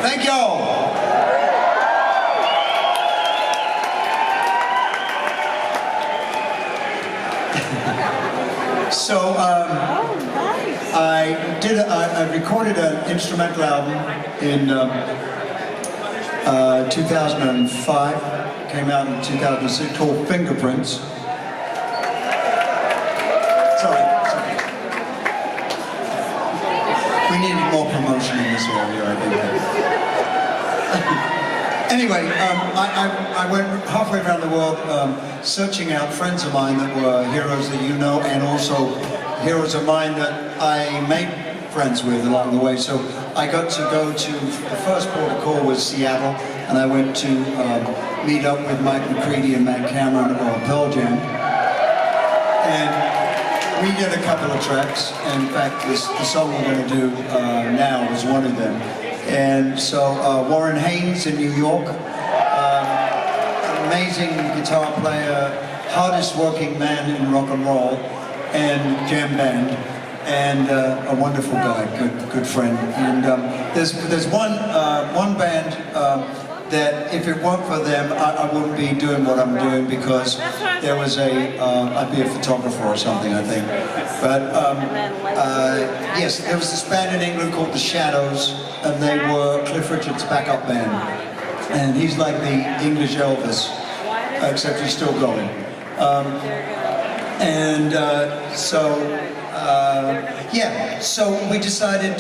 Thank y'all. So I recorded an instrumental album in 2005. Came out in 2006 called Fingerprints. Sorry. We needed more promotion in this area, I think. Anyway, I went halfway around the world searching out friends of mine that were heroes that you know, and also heroes of mine that I made friends with along the way. So I got to go to, the first port of call was Seattle, and I went to meet up with Mike McCready and Matt Cameron of Pearl Jam. And we did a couple of tracks. In fact, the song we're going to do now is one of them. And so Warren Haynes in New York, amazing guitar player, hardest working man in rock and roll and jam band, and a wonderful guy, good friend. And there's one band that if it weren't for them, I wouldn't be doing what I'm doing, because there was I'd be a photographer or something, I think. But yes, there was this band in England called The Shadows, and they were Cliff Richard's backup band. And he's like the English Elvis, except he's still going. So we decided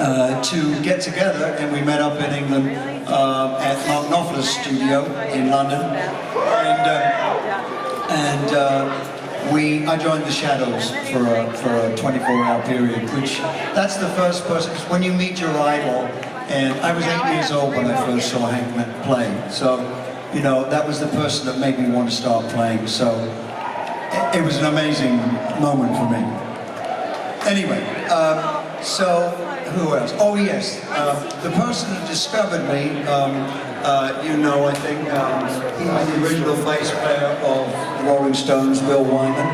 to get together, and we met up in England at Mark Knopfler's studio in London, I joined the Shadows for a 24-hour period, which that's the first person, because when you meet your idol, and I was 8 years old when I first saw Hank play, so you know that was the person that made me want to start playing. So it was an amazing moment for me. Anyway, so who else? Oh yes, the person who discovered me, you know, I think he was the original bass player of the Rolling Stones, Wyman.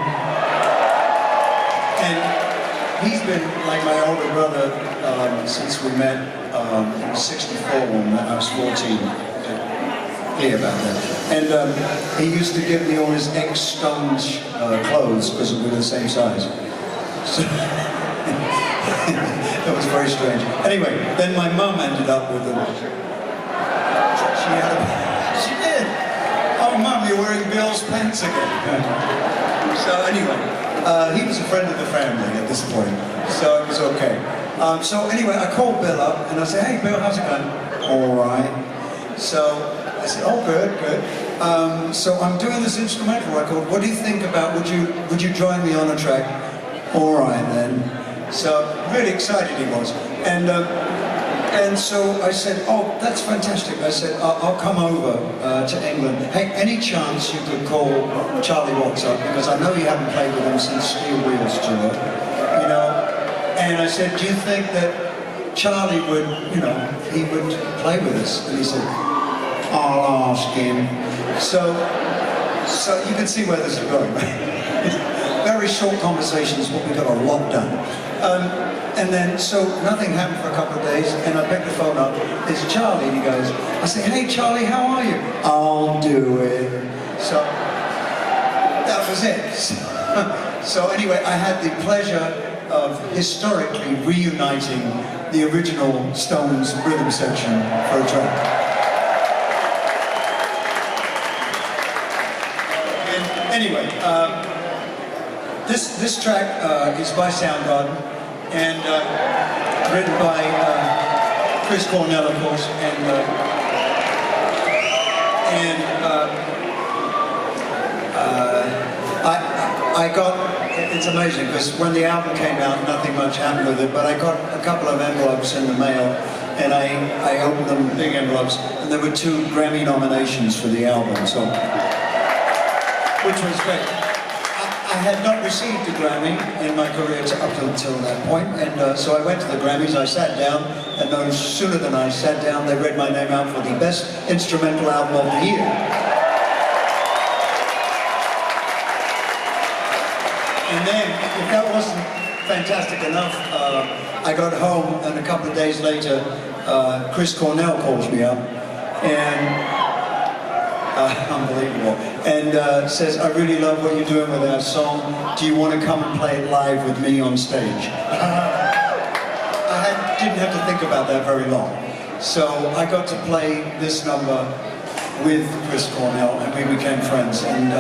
And he's been like my older brother since we met in '64 when I was 14. Yeah, about that. And he used to give me all his ex-Stones clothes because we were the same size. So that was very strange. Anyway, then my mum ended up with them. She did. Oh, Mum, you're wearing Bill's pants again. So anyway, he was a friend of the family at this point, so it was okay. So anyway, I called Bill up and I said, "Hey, Bill, how's it going?" "All right." So I said, "Oh, good. So I'm doing this instrumental record. What do you think about? Would you join me on a track?" "All right then." So really excited he was, and so I said, "Oh, that's fantastic." I said, I'll come over to England. Hey, any chance you could call Charlie Watts up, because I know you haven't played with him since Steel Wheels tour, you know? And I said, "Do you think that Charlie would, you know, he would play with us?" And he said, "I'll ask him." So you can see where this is going. Very short conversations, but we got a lot done. And then, so nothing happened for a couple of days, and I picked the phone up. It's Charlie, and he goes, I say, "Hey Charlie, how are you?" "I'll do it." So that was it. So anyway, I had the pleasure of historically reuniting the original Stones rhythm section for a track. Anyway, this track is by Soundgarden, and written by Chris Cornell, of course, I got, it's amazing, because when the album came out, nothing much happened with it, but I got a couple of envelopes in the mail, and I opened them, big envelopes, and there were 2 Grammy nominations for the album, so, which was great. I had not received a Grammy in my career up until that point, and so I went to the Grammys, I sat down, and no sooner than I sat down, they read my name out for the Best Instrumental Album of the Year. And then, if that wasn't fantastic enough, I got home, and a couple of days later, Chris Cornell calls me up, and unbelievable, and says, I really love what you're doing with our song. Do you want to come and play it live with me on stage? Didn't have to think about that very long. So I got to play this number with Chris Cornell, and we became friends. And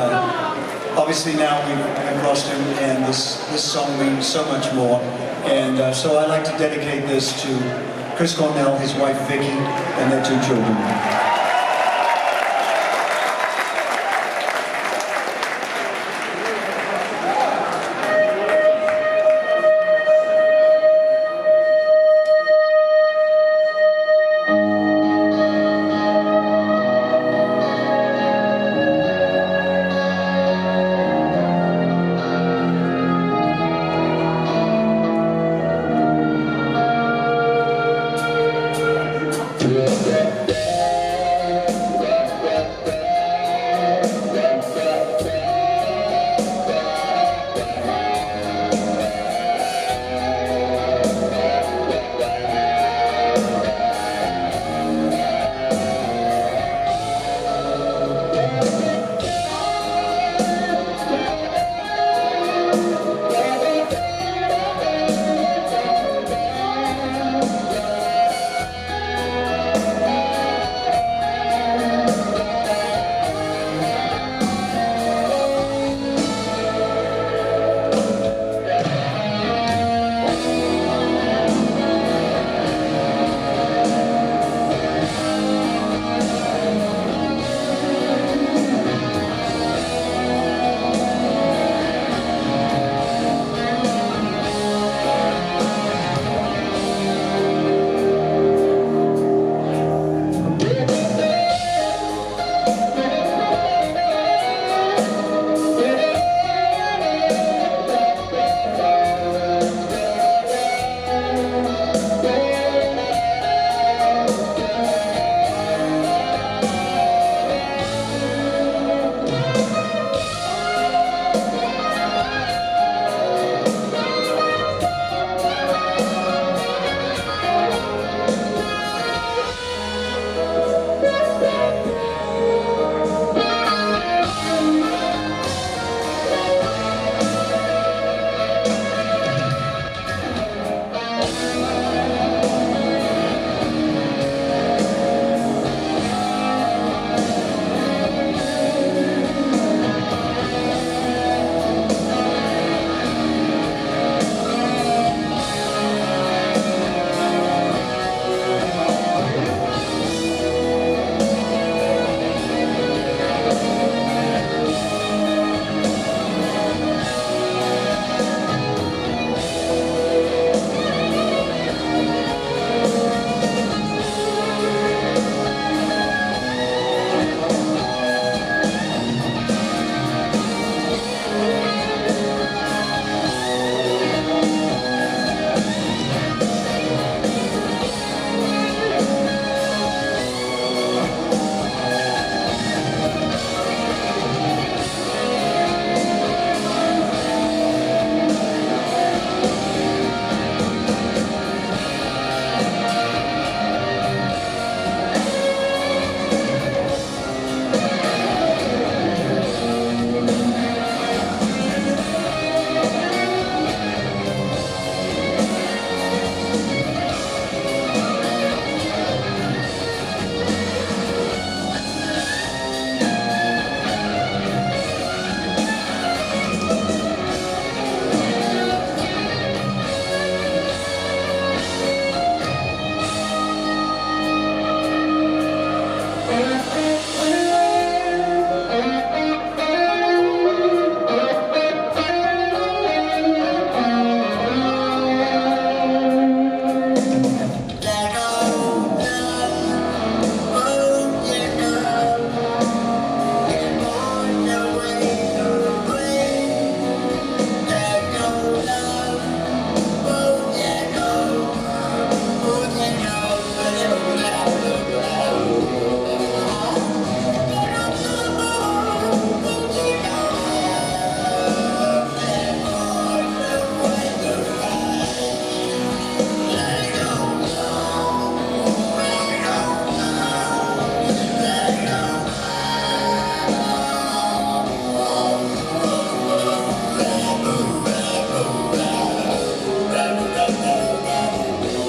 obviously now we've lost him, and this song means so much more. And so I'd like to dedicate this to Chris Cornell, his wife Vicky, and their 2 children.